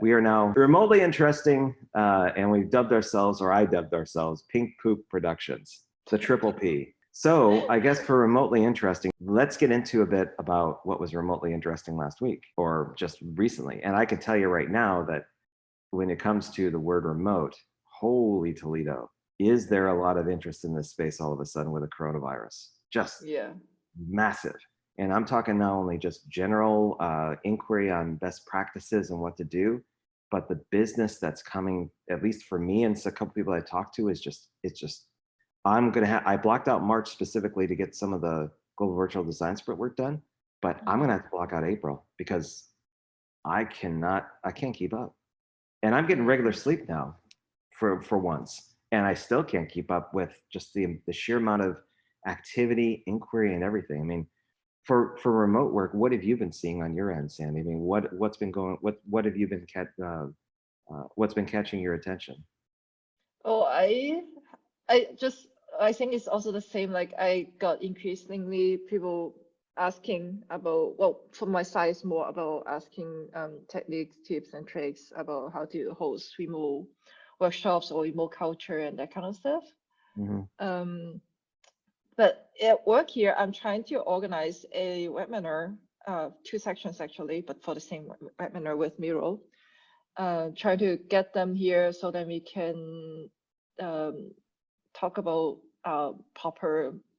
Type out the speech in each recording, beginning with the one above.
we are now remotely interesting, and we've dubbed ourselves, or I dubbed ourselves, Pink Poop Productions, the triple P. So I guess for remotely interesting, let's get into a bit about what was remotely interesting last week or just recently. And I can tell you right now that when it comes to the word remote, holy Toledo, is there a lot of interest in this space all of a sudden with a coronavirus? Just massive. And I'm talking not only just general inquiry on best practices and what to do, but the business that's coming, at least for me and a couple people I talked to, is just, it's just, I blocked out March specifically to get some of the global virtual design sprint work done, but I'm gonna have to block out April because I can't keep up. And I'm getting regular sleep now for once. And I still can't keep up with just the sheer amount of activity, inquiry, and everything. I mean, for remote work, what have you been seeing on your end, Sandy? I mean, what's been going, what have you been what's been catching your attention? Oh, I think it's also the same. Like I got increasingly people asking about, well, from my side, it's more about asking techniques, tips, and tricks about how to host remote workshops or remote culture and that kind of stuff. But at work here, I'm trying to organize a webinar, 2 sections actually, but for the same webinar with Miro. Trying to get them here so that we can talk about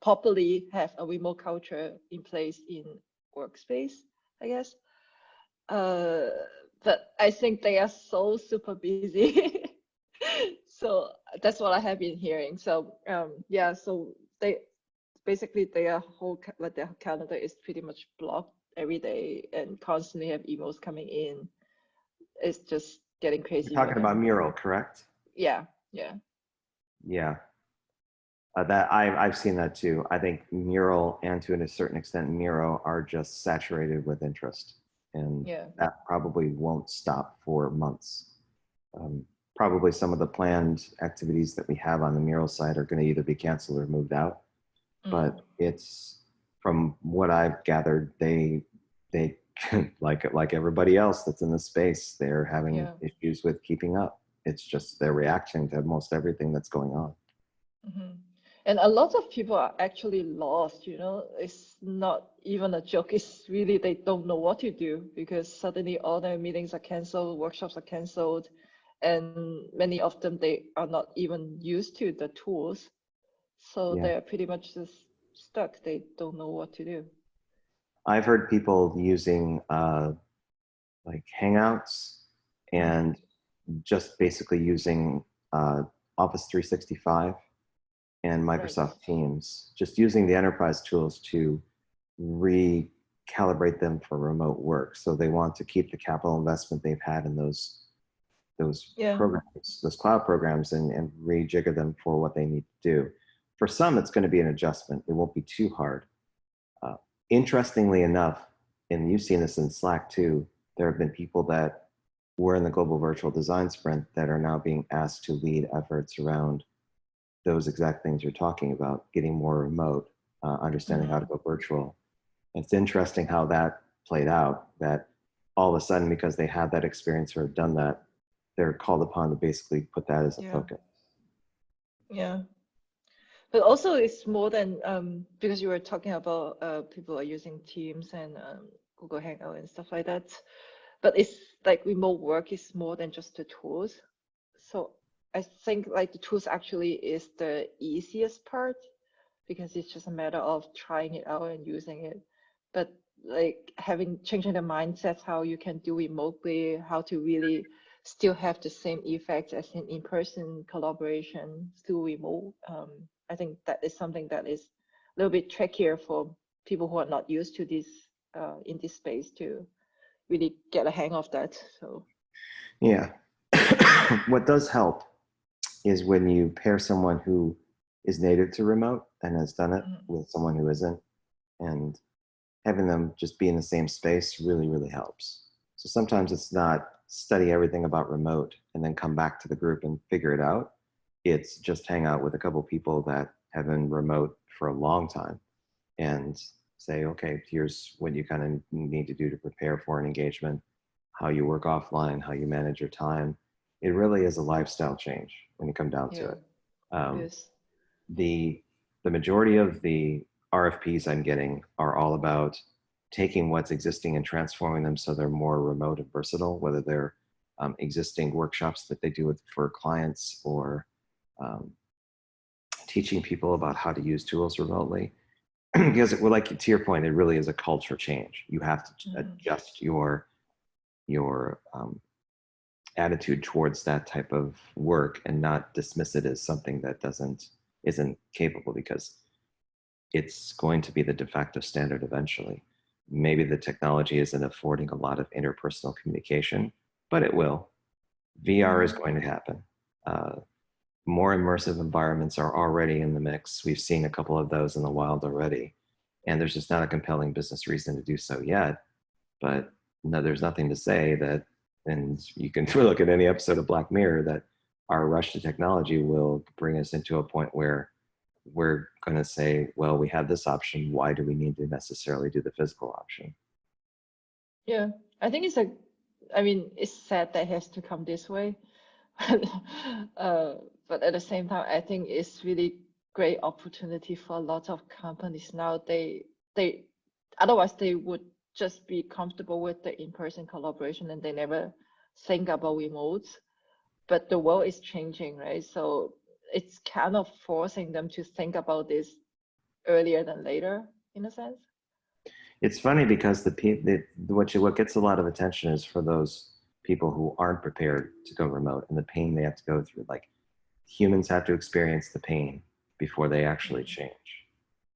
properly have a remote culture in place in workspace, I guess. But I think they are so super busy. So that's what I have been hearing. So yeah, so they basically their calendar is pretty much blocked every day and constantly have emails coming in. It's just getting crazy. You're talking about Mural, correct? Yeah. That I've seen that too. I think Mural and to a certain extent Miro are just saturated with interest, and that probably won't stop for months. Probably some of the planned activities that we have on the Mural side are going to either be canceled or moved out. But it's, from what I've gathered, they like everybody else that's in the space, they're having issues with keeping up. It's just they're reacting to most everything that's going on. And a lot of people are actually lost, you know, it's not even a joke. It's really, they don't know what to do because suddenly all their meetings are canceled, workshops are canceled, and many of them, they are not even used to the tools. So they're pretty much just stuck. They don't know what to do. I've heard people using like Hangouts and just basically using Office 365 and Microsoft Teams, just using the enterprise tools to recalibrate them for remote work. So they want to keep the capital investment they've had in those programs, those cloud programs, and rejigger them for what they need to do. For some, it's going to be an adjustment. It won't be too hard. Interestingly enough, and you've seen this in Slack too, there have been people that were in the Global Virtual Design Sprint that are now being asked to lead efforts around those exact things you're talking about, getting more remote, understanding how to go virtual. It's interesting how that played out, that all of a sudden, because they had that experience or have done that, they're called upon to basically put that as a focus. Yeah. But also it's more than, because you were talking about people are using Teams and Google Hangout and stuff like that. But it's like remote work is more than just the tools. So I think like the tools actually is the easiest part because it's just a matter of trying it out and using it. But like changing the mindset, how you can do remotely, how to really still have the same effects as in in-person collaboration through remote. I think that is something that is a little bit trickier for people who are not used to this in this space to really get a hang of that. So yeah, what does help is when you pair someone who is native to remote and has done it with someone who isn't, and having them just be in the same space really, really helps. So sometimes it's not study everything about remote and then come back to the group and figure it out. It's just hang out with a couple of people that have been remote for a long time and say, okay, here's what you kind of need to do to prepare for an engagement. how you work offline, how you manage your time. It really is a lifestyle change when you come down to Yeah. it. Um, Yes. the majority of the RFPs I'm getting are all about taking what's existing and transforming them so they're more remote and versatile, whether they're existing workshops that they do for clients or um, teaching people about how to use tools remotely. Because, well, like to your point, it really is a culture change. You have to adjust your attitude towards that type of work and not dismiss it as something that isn't capable, because it's going to be the de facto standard eventually. Maybe the technology isn't affording a lot of interpersonal communication, but it will. VR is going to happen. More immersive environments are already in the mix. We've seen a couple of those in the wild already, and there's just not a compelling business reason to do so yet. But no, there's nothing to say that, and you can look at any episode of Black Mirror, that our rush to technology will bring us into a point where we're going to say, well, we have this option. Why do we need to necessarily do the physical option? Yeah, I think I mean, it's sad that it has to come this way. But at the same time, I think it's really great opportunity for a lot of companies now. They otherwise they would just be comfortable with the in-person collaboration and they never think about remote. But the world is changing, right? So it's kind of forcing them to think about this earlier than later, in a sense. It's funny because what gets a lot of attention is for those people who aren't prepared to go remote and the pain they have to go through. Like, humans have to experience the pain before they actually change.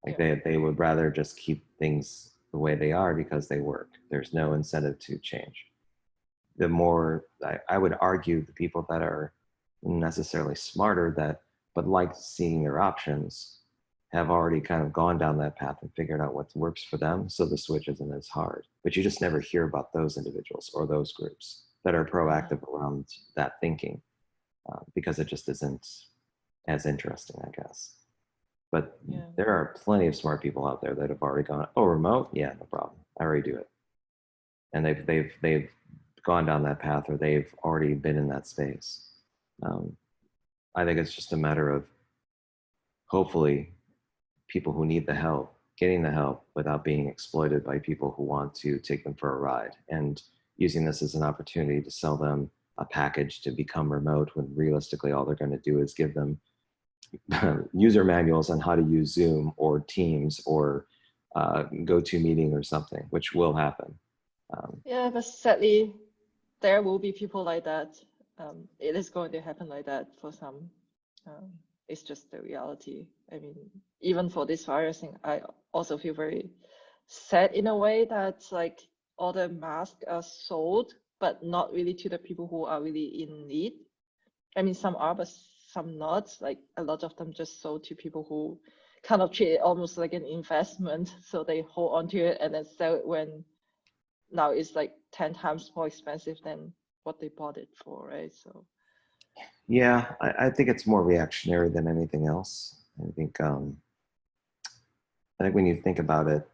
Like, they would rather just keep things the way they are because they work. There's no incentive to change. The more, I would argue, the people that are necessarily smarter but like seeing their options have already kind of gone down that path and figured out what works for them, so the switch isn't as hard. But you just never hear about those individuals or those groups that are proactive around that thinking, because it just isn't as interesting, I guess. But there are plenty of smart people out there that have already gone, oh, remote? Yeah, no problem. I already do it. And they've gone down that path, or they've already been in that space. I think it's just a matter of, hopefully, people who need the help getting the help without being exploited by people who want to take them for a ride, and using this as an opportunity to sell them a package to become remote, when realistically all they're going to do is give them user manuals on how to use Zoom or Teams or GoToMeeting or something, which will happen. Yeah, but sadly, there will be people like that. It is going to happen like that for some. It's just the reality. I mean, even for this virus thing, I also feel very sad in a way that, like, all the masks are sold, but not really to the people who are really in need. I mean, some are, but some not. Like, a lot of them just sold to people who kind of treat it almost like an investment. So they hold on to it and then sell it when now it's like 10 times more expensive than what they bought it for, right? So yeah, I think it's more reactionary than anything else. I think when you think about it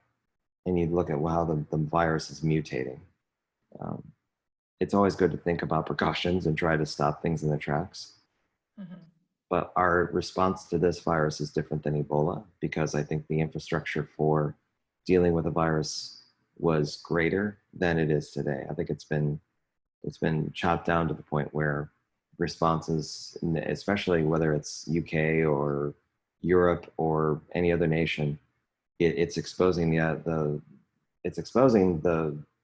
and you look at how the virus is mutating, um, it's always good to think about precautions and try to stop things in their tracks. But our response to this virus is different than Ebola, because I think the infrastructure for dealing with a virus was greater than it is today. I think it's been chopped down to the point where responses, especially whether it's UK or Europe or any other nation, it's exposing the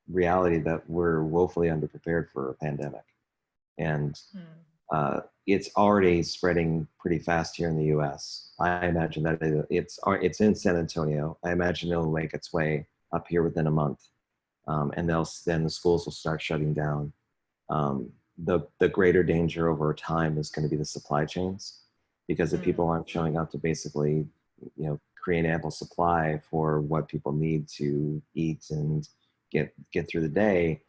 reality that we're woefully underprepared for a pandemic. And it's already spreading pretty fast here in the US. I imagine that it's in San Antonio. I imagine it'll make its way up here within a month. And then the schools will start shutting down. The greater danger over time is going to be the supply chains, because if people aren't showing up to basically, create ample supply for what people need to eat and get through the day,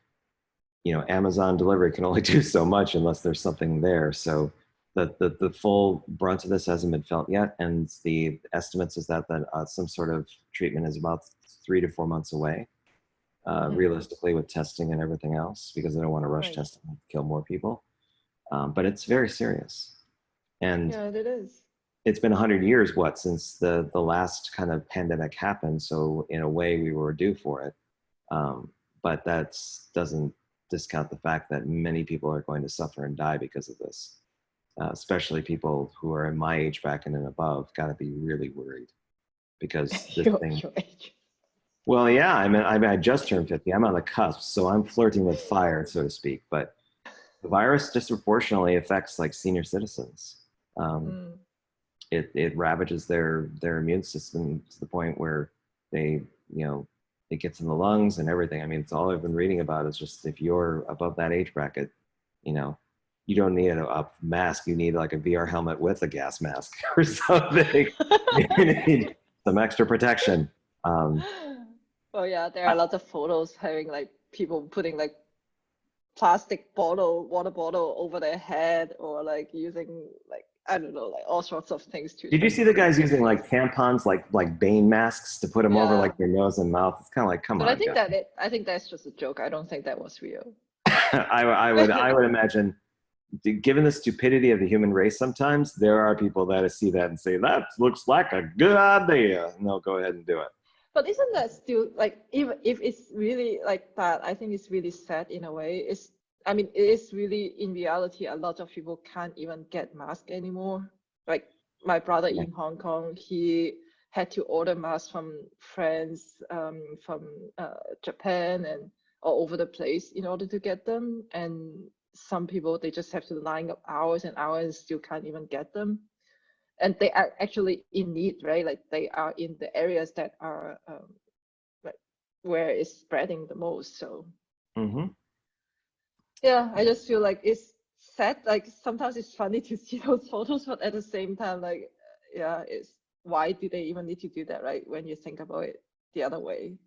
Amazon delivery can only do so much unless there's something there. So the full brunt of this hasn't been felt yet, and the estimates is that some sort of treatment is about 3 to 4 months away. realistically with testing and everything else, because they don't want to rush Right. testing and kill more people. But it's very serious. And Yeah, it is. it's been 100 years, since the last kind of pandemic happened. So in a way, we were due for it. But that doesn't discount the fact that many people are going to suffer and die because of this. Especially people who are in my age bracket and above, got to be really worried because this thing. Your age. Well, yeah, I just turned 50. I'm on the cusp, so I'm flirting with fire, so to speak. But the virus disproportionately affects like senior citizens. Mm. It ravages their immune system to the point where they, it gets in the lungs and everything. I mean, it's all I've been reading about is just if you're above that age bracket, you don't need a mask. You need like a VR helmet with a gas mask or something. You need some extra protection. Oh yeah, there are a lot of photos having like people putting like plastic water bottle over their head, or like using like, I don't know, like all sorts of things to. Did you see the guys using like tampons, like Bane masks to put them over like their nose and mouth? It's kind of like, come but on. I think that's just a joke. I don't think that was real. I would imagine, given the stupidity of the human race, sometimes there are people that see that and say that looks like a good idea, and they'll go ahead and do it. But isn't that still like, even if it's really like that, I think it's really sad in a way. I mean, it is really, in reality, a lot of people can't even get masks anymore. Like my brother in Hong Kong, he had to order masks from friends, from Japan and all over the place in order to get them. And some people, they just have to line up hours and hours and still can't even get them. And they are actually in need, right? Like they are in the areas that are like where it's spreading the most. So yeah, I just feel like it's sad. Like sometimes it's funny to see those photos, but at the same time, like, yeah, it's why do they even need to do that, right? When you think about it the other way.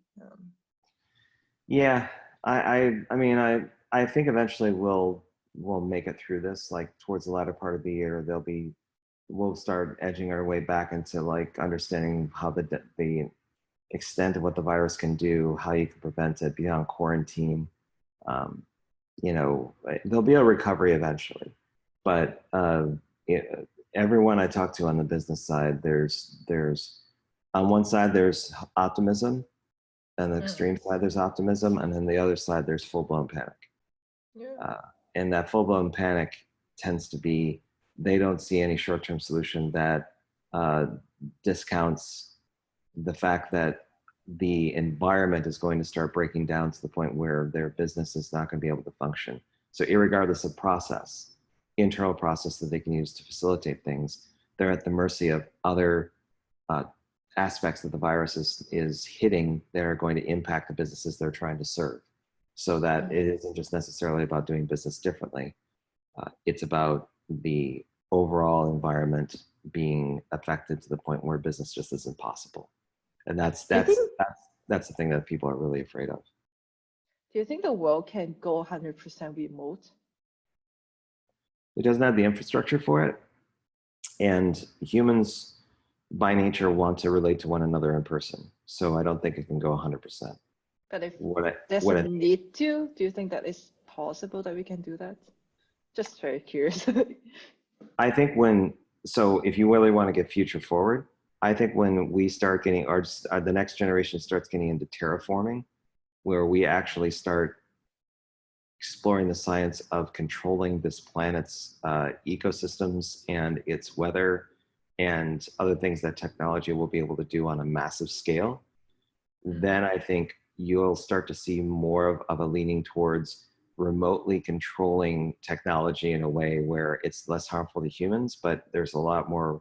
Yeah, I think eventually we'll make it through this. Like towards the latter part of the year, we'll start edging our way back into like understanding how the extent of what the virus can do, how you can prevent it, be on quarantine. There'll be a recovery eventually, but everyone I talk to on the business side, there's on one side there's optimism, and the extreme side there's optimism, and then the other side there's full-blown panic. And that full-blown panic tends to be, they don't see any short-term solution that discounts the fact that the environment is going to start breaking down to the point where their business is not going to be able to function. So irregardless of process, internal process that they can use to facilitate things, they're at the mercy of other aspects that the virus is hitting that are going to impact the businesses they're trying to serve. So that it isn't just necessarily about doing business differently. It's about the overall environment being affected to the point where business just isn't possible. And that's the thing that people are really afraid of. Do you think the world can go 100% remote? It doesn't have the infrastructure for it. And humans by nature want to relate to one another in person. So I don't think it can go 100%. But if there's a need to, do you think that it's possible that we can do that? Just very curious. I think if you really want to get future forward, I think when we start getting, or the next generation starts getting into terraforming, where we actually start exploring the science of controlling this planet's ecosystems and its weather and other things that technology will be able to do on a massive scale, then I think you'll start to see more of a leaning towards remotely controlling technology in a way where it's less harmful to humans, but there's a lot more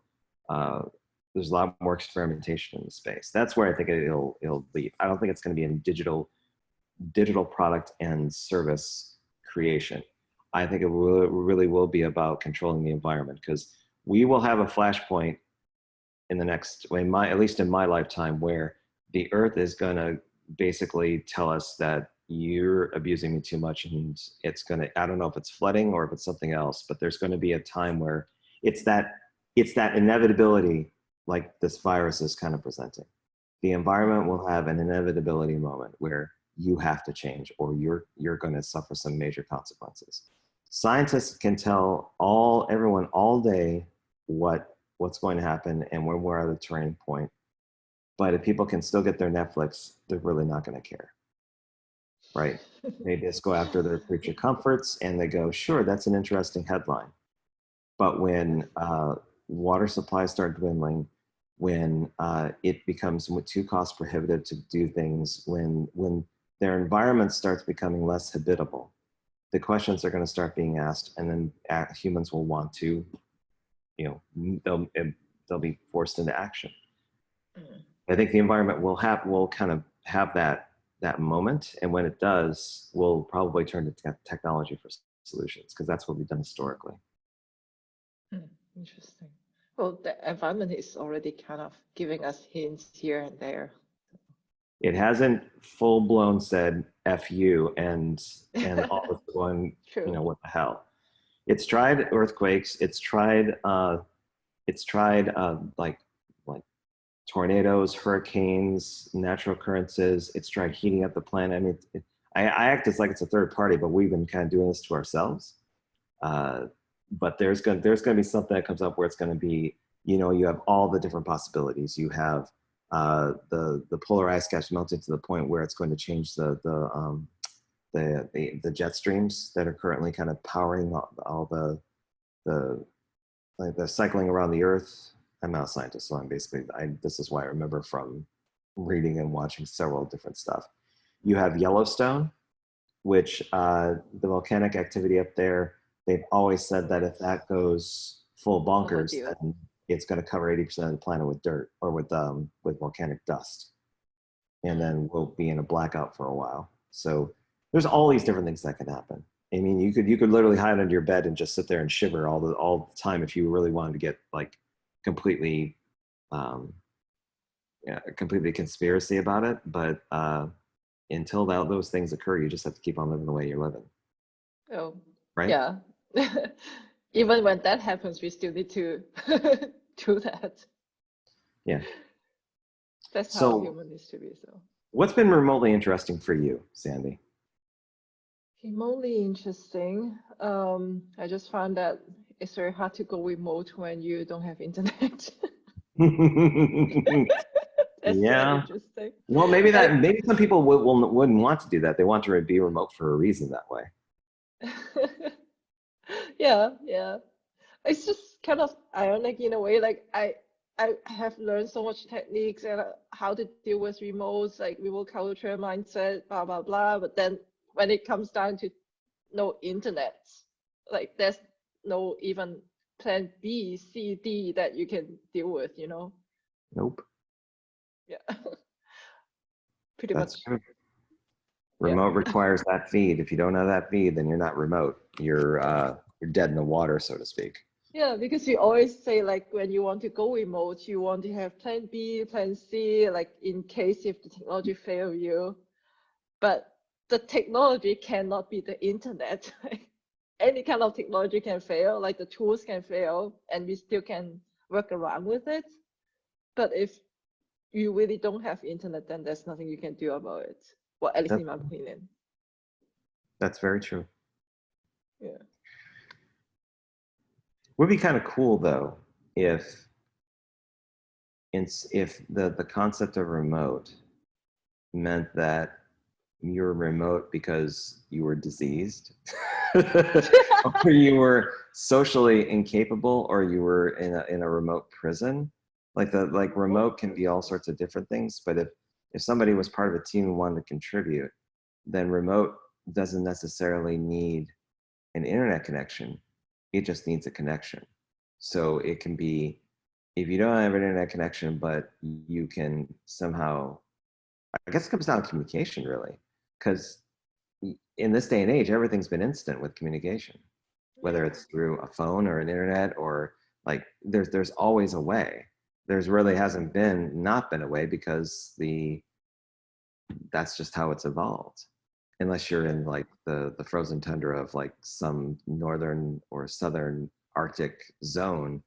experimentation in the space. That's where I think it'll lead. I don't think it's going to be in digital product and service creation. I think it really will be about controlling the environment, because we will have a flashpoint in the next, at least in my lifetime, where the Earth is going to basically tell us that you're abusing me too much, and it's going to, I don't know if it's flooding or if it's something else, but there's going to be a time where it's that inevitability, like this virus is kind of presenting. The environment will have an inevitability moment where you have to change or you're going to suffer some major consequences. Scientists can tell everyone all day what's going to happen and when we're at a turning point. But if people can still get their Netflix, they're really not going to care, right? They just go after their creature comforts and they go, sure, that's an interesting headline. But when water supplies start dwindling, when it becomes too cost prohibitive to do things, when their environment starts becoming less habitable, the questions are going to start being asked, and then humans will want to, they'll be forced into action. I think the environment will kind of have that moment, and when it does, we'll probably turn to technology for solutions because that's what we've done historically. Interesting. Well, the environment is already kind of giving us hints here and there. It hasn't full blown said "F you" and all of going, what the hell? It's tried earthquakes. It's tried like tornadoes, hurricanes, natural occurrences. It's tried heating up the planet. I mean, I act as like it's a third party, but we've been kind of doing this to ourselves. But there's going to be something that comes up where it's going to be, you have all the different possibilities. You have the polar ice caps melting to the point where it's going to change the jet streams that are currently kind of powering all the cycling around the Earth. I'm not a scientist, so this is why I remember from reading and watching several different stuff. You have Yellowstone, which the volcanic activity up there, they've always said that if that goes full bonkers, then it's going to cover 80% of the planet with dirt or with volcanic dust. And then we'll be in a blackout for a while. So there's all these different things that can happen. I mean, you could literally hide under your bed and just sit there and shiver all the time if you really wanted to get like completely conspiracy about it. But until those things occur, you just have to keep on living the way you're living. Oh, right? Yeah. Even when that happens, we still need to do that. Yeah. That's how human needs to be. So, what's been remotely interesting for you, Sandy? Remotely interesting. I just found that it's very hard to go remote when you don't have internet. That's very interesting. Well, maybe maybe some people wouldn't want to do that. They want to be remote for a reason that way. Yeah. It's just kind of ironic in a way. Like I have learned so much techniques and how to deal with remotes, like remote culture mindset, blah blah blah. But then when it comes down to no internet, like there's no even plan B, C, D that you can deal with, Nope. Yeah. Pretty That's much. True. Remote requires that feed. If you don't have that feed, then you're not remote. You're dead in the water, so to speak. Yeah, because you always say like when you want to go remote, you want to have plan B, plan C, like in case if the technology fail you. But the technology cannot be the internet. Any kind of technology can fail, like the tools can fail, and we still can work around with it. But if you really don't have internet, then there's nothing you can do about it. Well, at least in my opinion. That's very true. Yeah. Would be kind of cool though if the concept of remote meant that you were remote because you were diseased or you were socially incapable or you were in a remote prison. Like remote can be all sorts of different things, but if somebody was part of a team and wanted to contribute, then remote doesn't necessarily need an internet connection. It just needs a connection. So it can be, if you don't have an internet connection, but you can somehow, I guess it comes down to communication really, because in this day and age, everything's been instant with communication, whether it's through a phone or an internet or like there's always a way. There's really hasn't not been a way because that's just how it's evolved. Unless you're in like the frozen tundra of like some northern or southern Arctic zone,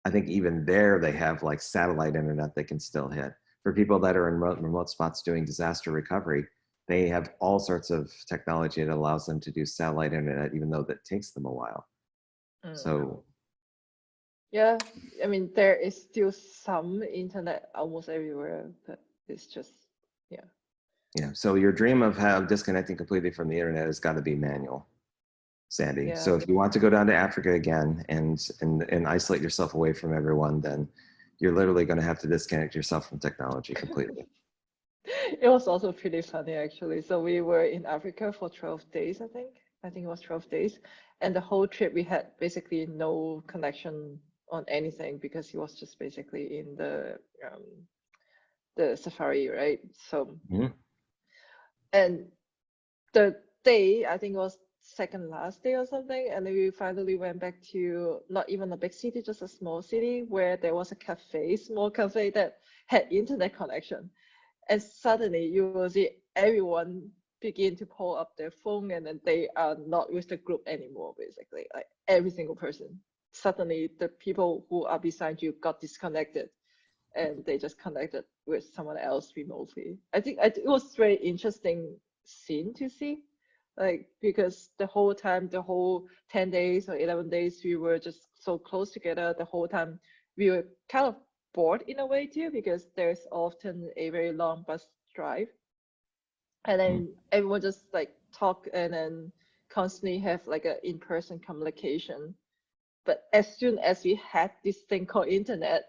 I think even there they have like satellite internet they can still hit. For people that are in remote spots doing disaster recovery, They have all sorts of technology that allows them to do satellite internet, even though that takes them a while. So yeah, I mean, there is still some internet almost everywhere, but it's just, yeah. yeah. So your dream of how disconnecting completely from the internet has got to be manual, Sandy. Yeah. So if you want to go down to Africa again and isolate yourself away from everyone, then you're literally going to have to disconnect yourself from technology completely. It was also pretty funny actually. So we were in Africa for 12 days, I think. I think it was 12 days. And the whole trip we had basically no connection on anything because he was just basically in the safari, right? So Mhm. and the day, I think it was second last day or something, and then we finally went back to not even a big city, just a small city where there was a cafe, small cafe that had internet connection. And suddenly you will see everyone begin to pull up their phone and then they are not with the group anymore, basically. Like every single person. Suddenly the people who are beside you got disconnected and they just connected with someone else remotely. I think it was very interesting scene to see. Like because the whole time, the whole 10 days or 11 days, we were just so close together. The whole time we were kind of bored in a way too, because there's often a very long bus drive. And then everyone just like talk and then constantly have like a in-person communication. But as soon as we had this thing called internet,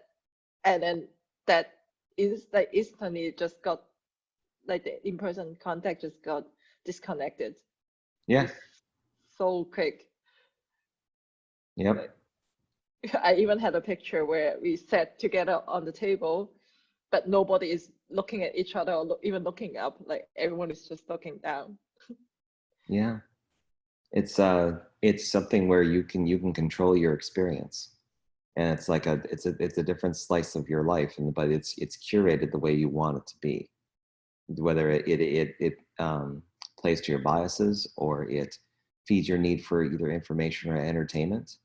and then that is like instantly just got like the in-person contact just got disconnected. Yeah. It's so quick. Yep. Like, I even had a picture where we sat together on the table, but nobody is looking at each other or even looking up. Like everyone is just looking down. Yeah. It's something where you can control your experience. And it's like it's a different slice of your life, but it's curated the way you want it to be. Whether it plays to your biases or it feeds your need for either information or entertainment.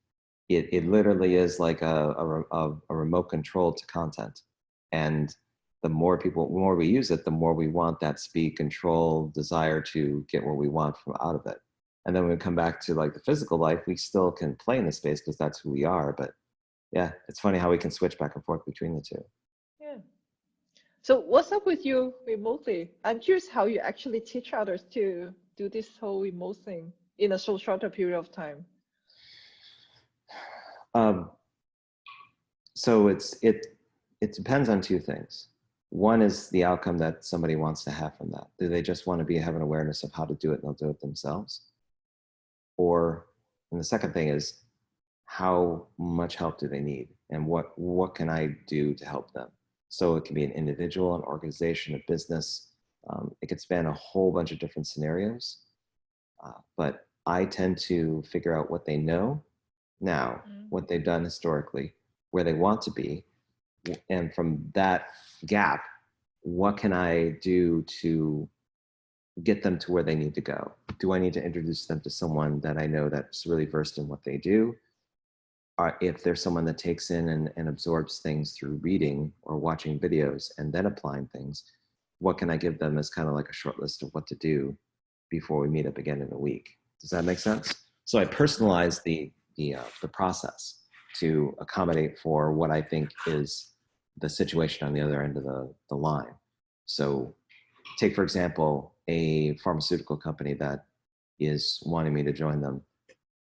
It literally is like a remote control to content. And the more we use it, the more we want that speed, control, desire to get what we want from out of it. And then when we come back to like the physical life, we still can play in the space because that's who we are. But yeah, it's funny how we can switch back and forth between the two. Yeah. So what's up with you remotely? I'm curious how you actually teach others to do this whole remote thing in a so short a period of time. Um, so it depends on two things. One is the outcome that somebody wants to have from that. Do they just want to have an awareness of how to do it and they'll do it themselves? Or, and the second thing is, how much help do they need? And what can I do to help them? So it can be an individual, an organization, a business. It could span a whole bunch of different scenarios. But I tend to figure out what they know now, what they've done historically, where they want to be, and from that gap, what can I do to get them to where they need to go? Do I need to introduce them to someone that I know that's really versed in what they do? If there's someone that takes in and absorbs things through reading or watching videos and then applying things, what can I give them as kind of like a short list of what to do before we meet up again in a week? Does that make sense? So I personalize the process to accommodate for what I think is the situation on the other end of the line. So take, for example, a pharmaceutical company that is wanting me to join them.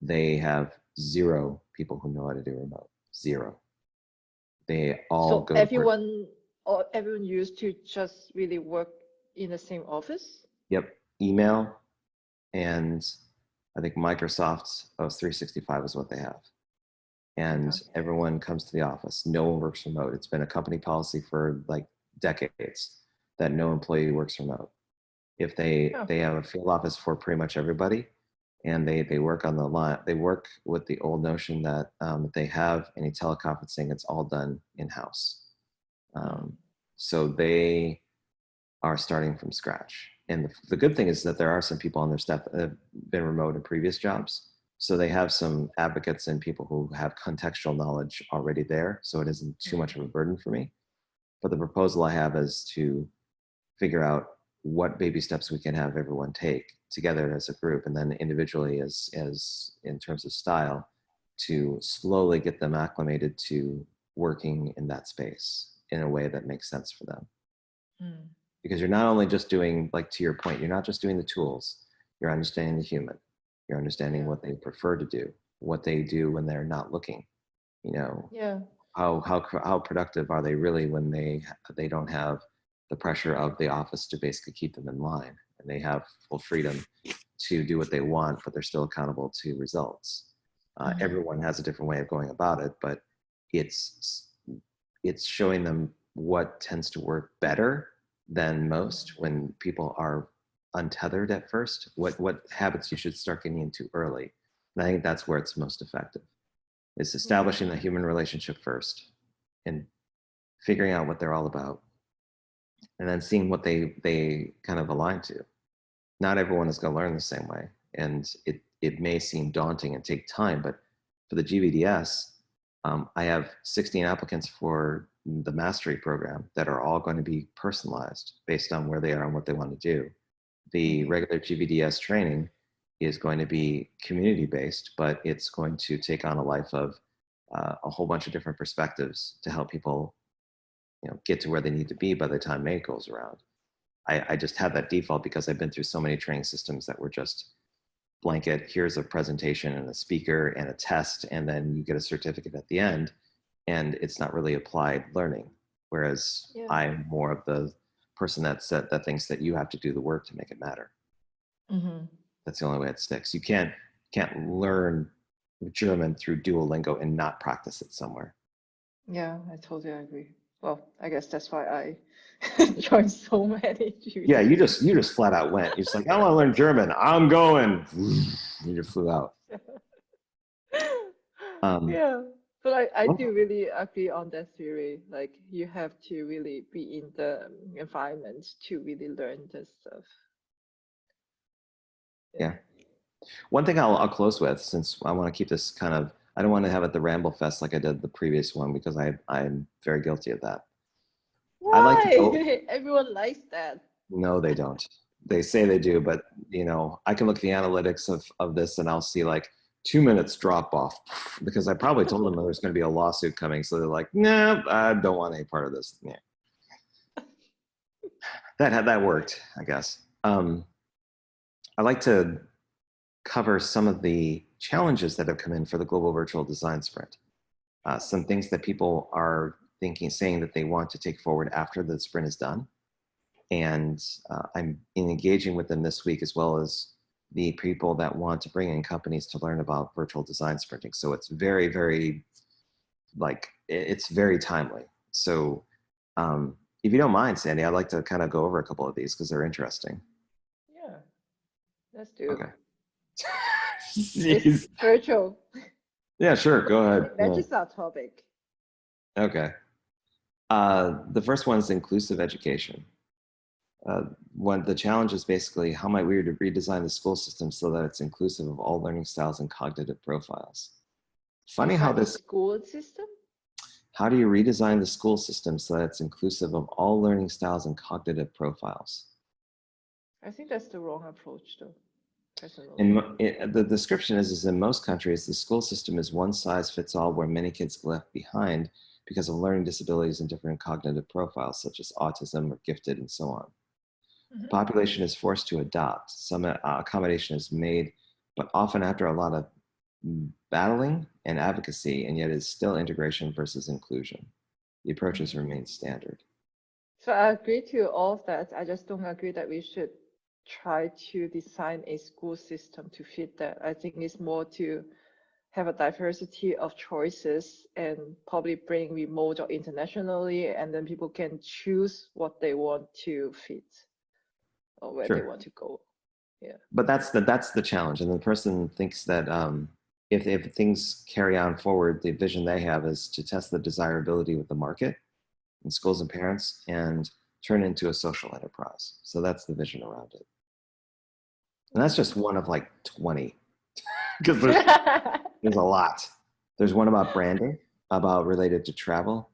They have 0 people who know how to do remote. 0. They all So go to work. everyone used to just really work in the same office? Yep. Email and I think Microsoft 365 is what they have. And Okay. everyone comes to the office. No one works remote. It's been a company policy for like decades that no employee works remote. If they have a field office for pretty much everybody, and they work on the line. They work with the old notion that if they have any teleconferencing, it's all done in-house. So they are starting from scratch. And the good thing is that there are some people on their staff that have been remote in previous jobs. So they have some advocates and people who have contextual knowledge already there. So it isn't too much of a burden for me. But the proposal I have is to figure out what baby steps we can have everyone take together as a group, and then individually as in terms of style, to slowly get them acclimated to working in that space in a way that makes sense for them. Mm. Because you're not only just doing, like to your point, you're not just doing the tools, you're understanding the human, you're understanding what they prefer to do, what they do when they're not looking, you know, Yeah. how productive are they really when they don't have the pressure of the office to basically keep them in line, and they have full freedom to do what they want, but they're still accountable to results. Everyone has a different way of going about it, but it's showing them what tends to work better than most when people are untethered at first, what habits you should start getting into early. And I think that's where it's most effective, is establishing the human relationship first and figuring out what they're all about, and then seeing what they kind of align to. Not everyone is going to learn the same way, and it may seem daunting and take time, but for the GVDS, I have 16 applicants for the mastery program that are all going to be personalized based on where they are and what they want to do. The regular GVDS training is going to be community-based, but it's going to take on a life of a whole bunch of different perspectives to help people, you know, get to where they need to be by the time May goes around. I just have that default because I've been through so many training systems that were just blanket, here's a presentation and a speaker and a test, and then you get a certificate at the end, and it's not really applied learning. Whereas I'm more of the person that thinks that you have to do the work to make it matter. That's the only way it sticks. You can't learn German through Duolingo and not practice it somewhere. Yeah, I totally agree. Well, I guess that's why I joined so many. Yeah, you just flat out went. You're just like, I want to learn German. I'm going. You just flew out. Yeah, but I do really agree on that theory. Like, you have to really be in the environment to really learn this stuff. Yeah. One thing I'll close with, since I want to keep this kind of, I don't want to have it the ramble fest like I did the previous one, because I'm very guilty of that. Why? I like to go, Everyone likes that. no, they don't. They say they do, but you know, I can look at the analytics of this and I'll see like 2 minutes drop off, because I probably told them there's going to be a lawsuit coming. So they're like, no, I don't want any part of this. Yeah. That worked, I guess. I like to cover some of the challenges that have come in for the Global Virtual Design Sprint. Some things that people are saying that they want to take forward after the sprint is done. And I'm engaging with them this week, as well as the people that want to bring in companies to learn about virtual design sprinting. So it's very, very, like, it's very timely. So if you don't mind, Sandy, I'd like to kind of go over a couple of these because they're interesting. Yeah, let's do. Okay. It's virtual. Yeah, sure. Go ahead. That is our topic. Okay. The first one is inclusive education. The challenge is basically, how might we redesign the school system so that it's inclusive of all learning styles and cognitive profiles? Funny how this school system? How do you redesign the school system so that it's inclusive of all learning styles and cognitive profiles? I think that's the wrong approach, though. The description is in most countries, the school system is one size fits all, where many kids get left behind because of learning disabilities and different cognitive profiles, such as autism or gifted and so on. The population is forced to adopt. Some accommodation is made, but often after a lot of battling and advocacy, and yet it's still integration versus inclusion. The approaches remain standard. So I agree to all of that. I just don't agree that we should try to design a school system to fit that. I think it's more to have a diversity of choices and probably bring remote or internationally, and then people can choose what they want to fit or where they want to go. Yeah. But that's the challenge, and the person thinks that if things carry on forward, the vision they have is to test the desirability with the market and schools and parents and turn it into a social enterprise. So that's the vision around it. And that's just one of like 20, because there's a lot. There's one about branding, about related to travel,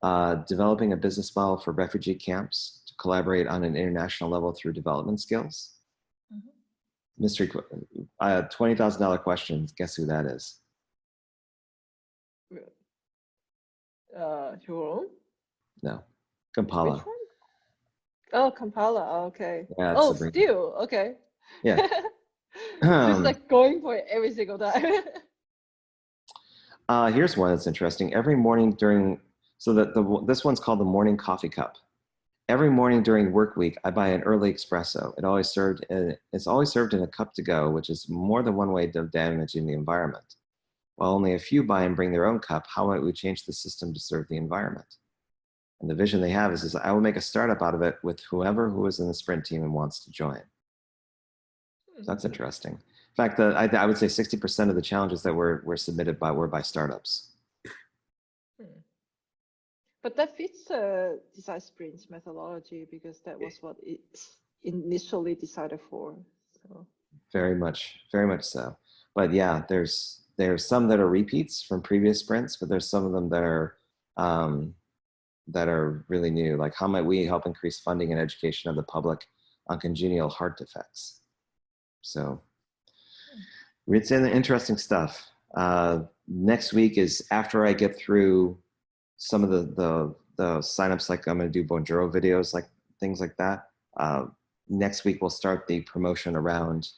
developing a business model for refugee camps to collaborate on an international level through development skills. Mhm. Mystery, $20,000 questions. Guess who that is? Mural? No, Which Kampala. one? Oh, Kampala. Oh, okay. Yeah, it's Oh, Sabrina. still okay. Yeah. She's like going for it every single time. Here's one that's interesting. Every morning during, so this one's called the morning coffee cup. Every morning during work week, I buy an early espresso. It's always served in a cup to go, which is more than one way of damaging the environment. While only a few buy and bring their own cup, how might we change the system to serve the environment? And the vision they have is I will make a startup out of it with whoever who is in the sprint team and wants to join. So that's interesting. In fact, I would say 60% of the challenges that were submitted were by startups. But that fits design sprints methodology because that was what it's initially decided for. So. Very much so. But yeah, there's some that are repeats from previous sprints, but there's some of them that are really new. Like, how might we help increase funding and education of the public on congenital heart defects? So it's interesting stuff. Next week is after I get through some of the signups, like I'm going to do Bonjoro videos, like things like that. Next week we'll start the promotion around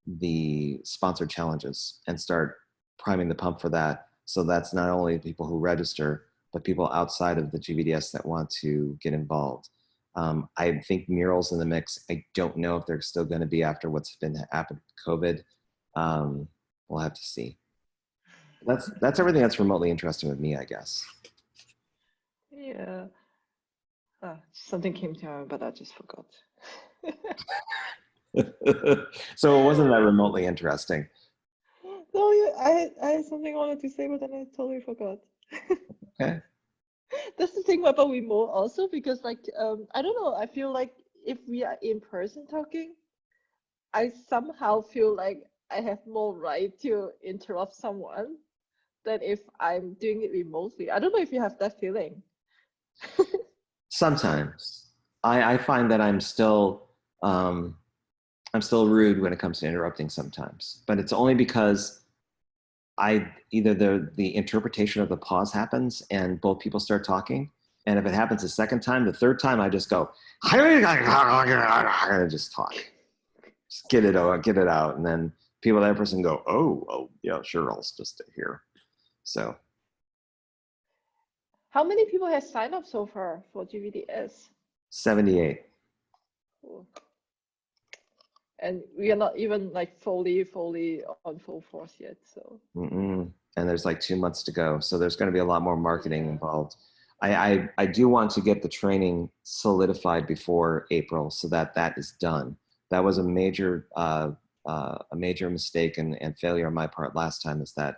the sponsored challenges and start priming the pump for that. So that's not only people who register, but people outside of the GVDS that want to get involved. I think Mural's in the mix. I don't know if they're still going to be after what's been happened with COVID. We'll have to see. That's everything that's remotely interesting with me, I guess. Yeah. Something came to mind, but I just forgot. So it wasn't that remotely interesting. No, yeah, I had something I wanted to say, but then I totally forgot. Okay. That's the thing about remote also, because like I don't know, I feel like if we are in person talking, I somehow feel like I have more right to interrupt someone than if I'm doing it remotely. I don't know if you have that feeling. Sometimes I find that I'm still rude when it comes to interrupting sometimes, but it's only because either the interpretation of the pause happens and both people start talking, and if it happens a second time, the third time I just go and just talk, just get it out, and then that person go, oh yeah, sure, I'll just stay here. So How many people have signed up so far for GVDS? 78. Cool. And we are not even like fully on full force yet. So. And there's like 2 months to go. So there's going to be a lot more marketing involved. I do want to get the training solidified before April so that is done. That was a major mistake and failure on my part last time, is that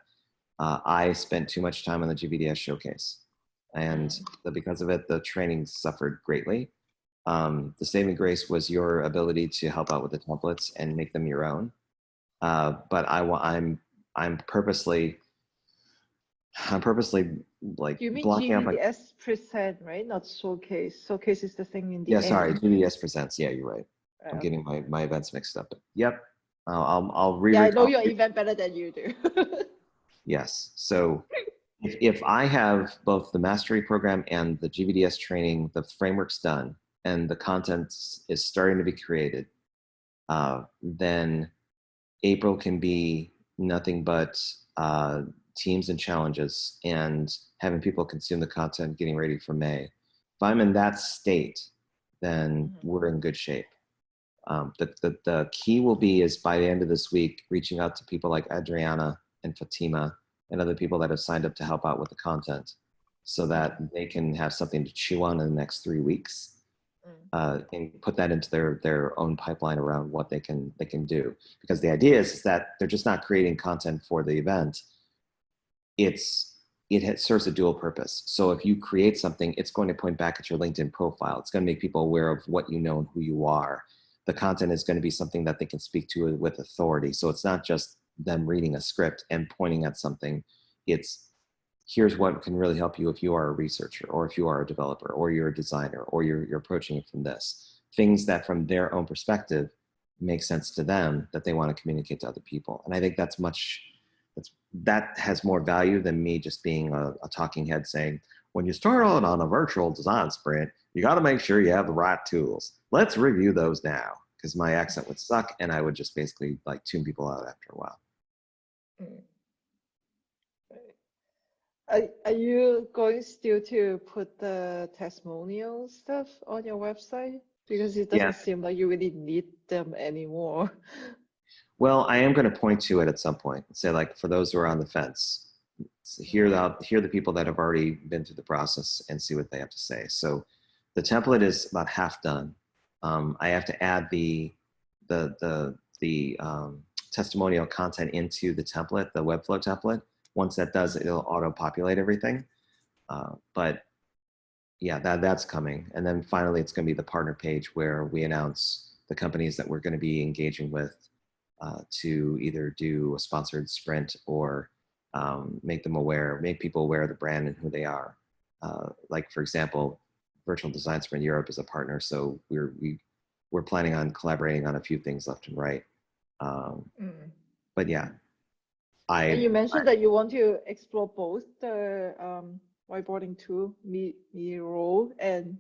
I spent too much time on the GVDS showcase. And because of it, the training suffered greatly. The saving grace was your ability to help out with the templates and make them your own. But I'm purposely like you mean blocking out GVDS present, right? Not showcase. Showcase is the thing in the yeah, end. sorry, GVDS presents. Yeah, you're right. I'm getting my events mixed up. But yep, I'll yeah, I know your event better than you do. Yes. So if I have both the mastery program and the GVDS training, the framework's done, and the content is starting to be created, then April can be nothing but teams and challenges and having people consume the content, getting ready for May. If I'm in that state, then we're in good shape. The key will be is by the end of this week, reaching out to people like Adriana and Fatima and other people that have signed up to help out with the content so that they can have something to chew on in the next 3 weeks. And put that into their own pipeline around what they can do. Because the idea is that they're just not creating content for the event. It serves a dual purpose. So if you create something, it's going to point back at your LinkedIn profile. It's going to make people aware of what you know and who you are. The content is going to be something that they can speak to with authority. So it's not just them reading a script and pointing at something. It's here's what can really help you if you are a researcher, or if you are a developer, or you're a designer, or you're approaching it from this. Things that from their own perspective make sense to them that they want to communicate to other people. And I think that has more value than me just being a talking head saying, when you start out on a virtual design sprint, you got to make sure you have the right tools. Let's review those now, because my accent would suck and I would just basically like tune people out after a while. Are you going still to put the testimonial stuff on your website? Because it doesn't seem like you really need them anymore. Well, I am going to point to it at some point and say, like, for those who are on the fence, hear the people that have already been through the process and see what they have to say. So the template is about half done. I have to add the testimonial content into the template, the Webflow template. Once that does, it'll auto-populate everything. But yeah, that's coming. And then finally, it's going to be the partner page where we announce the companies that we're going to be engaging with to either do a sponsored sprint or make people aware of the brand and who they are. Like, for example, Virtual Design Sprint Europe is a partner, so we're planning on collaborating on a few things left and right. But yeah, and you mentioned that you want to explore both the whiteboarding tool, Miro and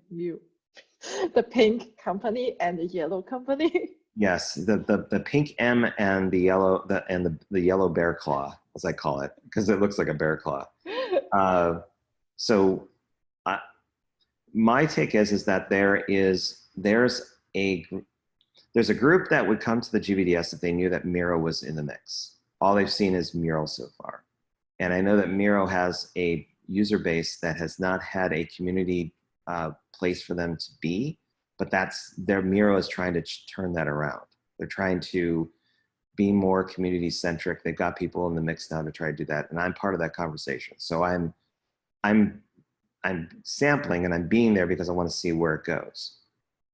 the pink company and the yellow company. Yes, the pink M and the yellow the yellow bear claw, as I call it, because it looks like a bear claw. So my take is that there's a group that would come to the GVDS if they knew that Miro was in the mix. All they've seen is Mural so far. And I know that Miro has a user base that has not had a community place for them to be, but Miro is trying to turn that around. They're trying to be more community centric. They've got people in the mix now to try to do that. And I'm part of that conversation. So I'm sampling and I'm being there because I want to see where it goes.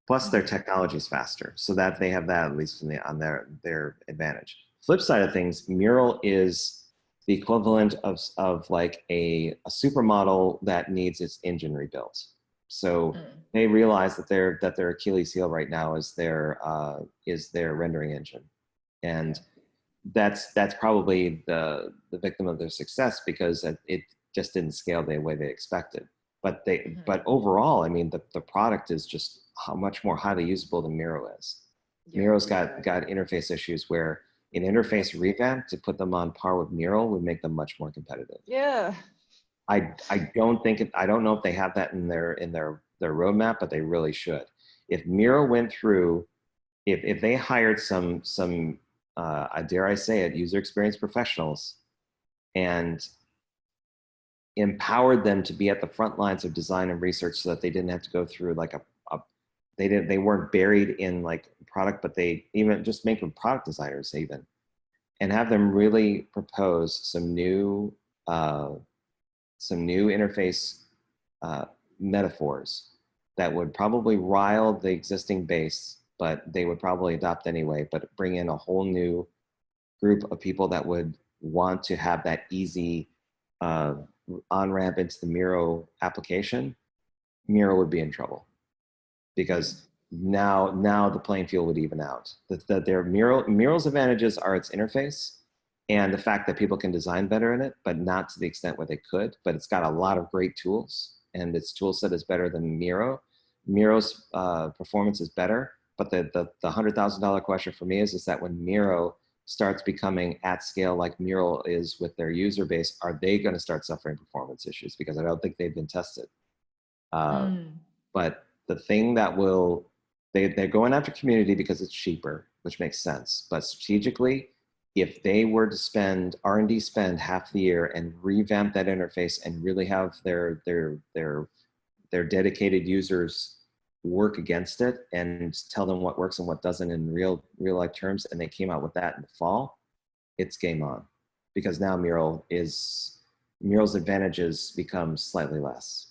Plus their technology is faster, so that they have that at least on their advantage. Flip side of things, Mural is the equivalent of like a supermodel that needs its engine rebuilt. So they realize that their Achilles heel right now is their rendering engine, and that's probably the victim of their success, because it just didn't scale the way they expected. But overall, I mean, the product is just much more highly usable than Miro is. Yeah. Miro's got interface issues where an interface revamp to put them on par with Mural would make them much more competitive. Yeah. I don't know if they have that in their roadmap, but they really should. If Miro went through, if they hired some dare I say it, user experience professionals and empowered them to be at the front lines of design and research, so that they didn't have to go through like they weren't buried in like product, but they even just make them product designers even, and have them really propose some new interface metaphors that would probably rile the existing base, but they would probably adopt anyway, but bring in a whole new group of people that would want to have that easy on-ramp into the Miro application. Miro would be in trouble, because now the playing field would even out. Mural's advantages are its interface and the fact that people can design better in it, but not to the extent where they could. But it's got a lot of great tools, and its tool set is better than Miro. Miro's performance is better, but the $100,000 question for me is that when Miro starts becoming at scale like Mural is with their user base, are they going to start suffering performance issues? Because I don't think they've been tested. But the thing that they're going after community because it's cheaper, which makes sense. But strategically, if they were to spend R&D spend half the year and revamp that interface and really have their dedicated users work against it and tell them what works and what doesn't in real life terms, and they came out with that in the fall, it's game on. Because now Mural's advantages become slightly less.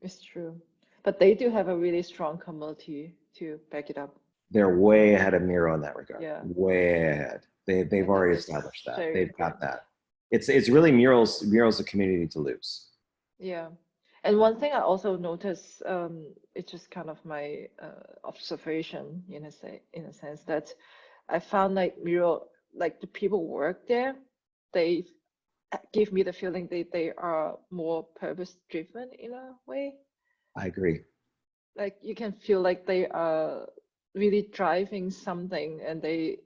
It's true. But they do have a really strong community to back it up. They're way ahead of Miro in that regard. Yeah. Way ahead. They've already established that. They've got that. It's really Mural's a community to lose. Yeah. And one thing I also noticed, it's just kind of my observation in a sense that I found like Miro, like the people work there, they give me the feeling they are more purpose driven in a way. I agree. Like you can feel like they are really driving something, and they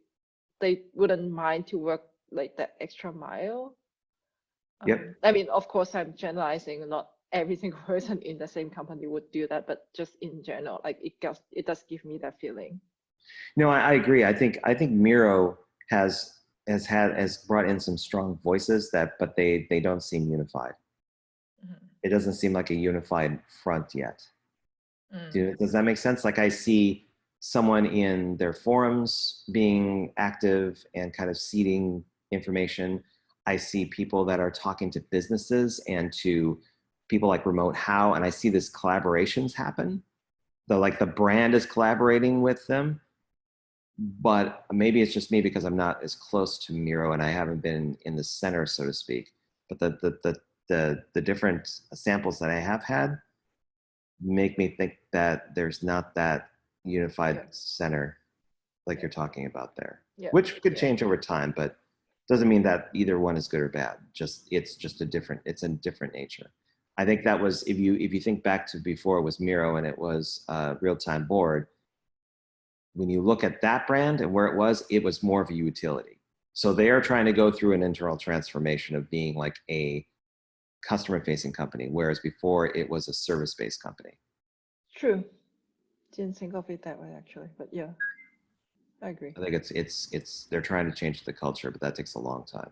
wouldn't mind to work like that extra mile. Yep. I mean, of course, I'm generalizing. Not every single person in the same company would do that, but just in general, like it does give me that feeling. No, I agree. I think Miro has brought in some strong voices but they don't seem unified. Mhm. It doesn't seem like a unified front yet. Mm. Does that make sense? Like I see someone in their forums being active and kind of seeding information. I see people that are talking to businesses and to people like Remote How, and I see this collaborations happen. The brand is collaborating with them, but maybe it's just me because I'm not as close to Miro and I haven't been in the center, so to speak. But the different samples that I have had make me think that there's not that unified center like you're talking about there, Yeah. which could Yeah. change over time, but doesn't mean that either one is good or bad. It's a different nature. I think that was, if you think back to before it was Miro and it was real-time board, when you look at that brand and where it was more of a utility. So they are trying to go through an internal transformation of being like a customer-facing company, whereas before it was a service-based company. True. Didn't think of it that way actually, but yeah, I agree. I think it's they're trying to change the culture, but that takes a long time.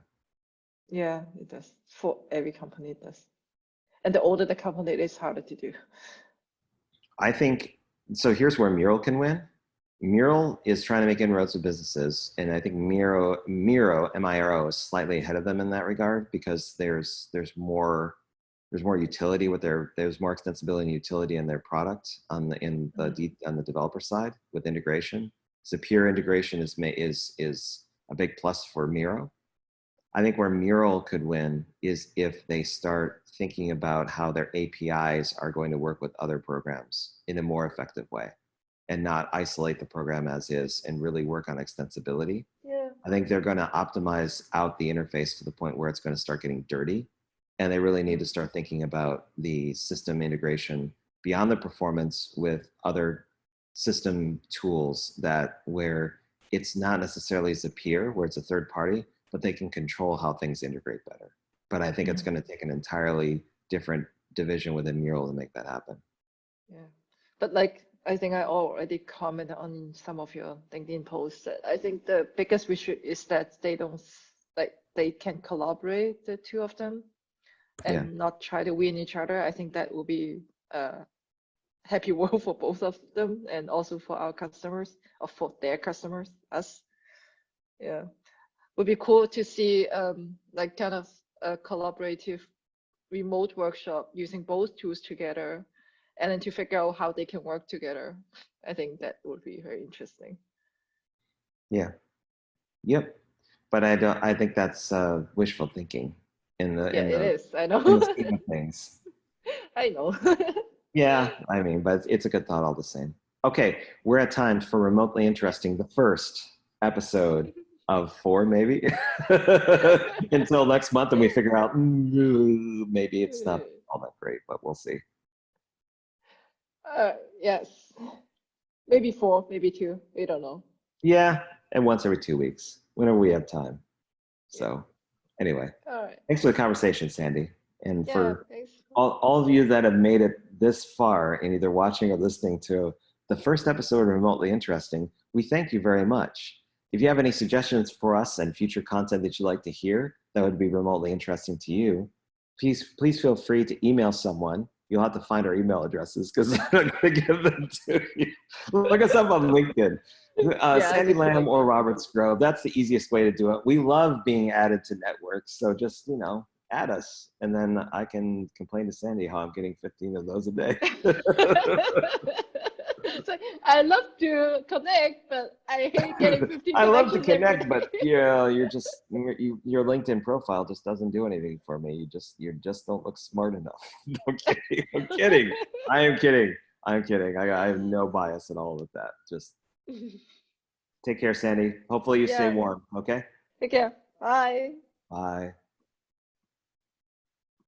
Yeah, it does. For every company, it does. And the older the company, it is harder to do. I think so. Here's where Mural can win. Mural is trying to make inroads with businesses, and I think Miro MIRO is slightly ahead of them in that regard because there's more utility with there's more extensibility and utility in their product on the developer side with integration. So pure integration is a big plus for Miro. I think where Mural could win is if they start thinking about how their APIs are going to work with other programs in a more effective way and not isolate the program as is and really work on extensibility. Yeah. I think they're going to optimize out the interface to the point where it's going to start getting dirty. And they really need to start thinking about the system integration beyond the performance with other system tools where it's not necessarily Zapier, where it's a third party, but they can control how things integrate better. But I think it's going to take an entirely different division within Mural to make that happen. Yeah. But like, I think I already commented on some of your LinkedIn posts that I think the biggest issue is that they can collaborate, the two of them, and not try to win each other. I think that will be a happy world for both of them and also for our customers or for their customers, us. Yeah. Would be cool to see like kind of a collaborative remote workshop using both tools together and then to figure out how they can work together. I think that would be very interesting. Yeah. Yep. But I think that's wishful thinking in the It is. I know. in the scheme of things. I know. Yeah, I mean, but it's a good thought all the same. Okay, we're at time for Remotely Interesting, the first episode of 4, maybe, until next month, and we figure out maybe it's not all that great, but we'll see. Yes. Maybe 4, maybe 2. We don't know. Yeah, and once every 2 weeks, whenever we have time. So anyway, all right. Thanks for the conversation, Sandy. And for thanks. all of you that have made it this far in either watching or listening to the first episode of Remotely Interesting, we thank you very much. If you have any suggestions for us and future content that you'd like to hear that would be remotely interesting to you, please feel free to email someone. You'll have to find our email addresses because I'm not going to give them to you. Look us up on LinkedIn. Sandy Lamb or Robert Skrobe. That's the easiest way to do it. We love being added to networks. So just, add us. And then I can complain to Sandy how I'm getting 15 of those a day. So I love to connect, but I hate getting 15 I love to connections every connect, but day. you're just your LinkedIn profile just doesn't do anything for me. You just don't look smart enough. I'm kidding. I'm kidding. I am kidding. I'm kidding. I have no bias at all with that. Just take care, Sandy. Hopefully you stay Yeah. warm. Okay. Take care. Bye. Bye.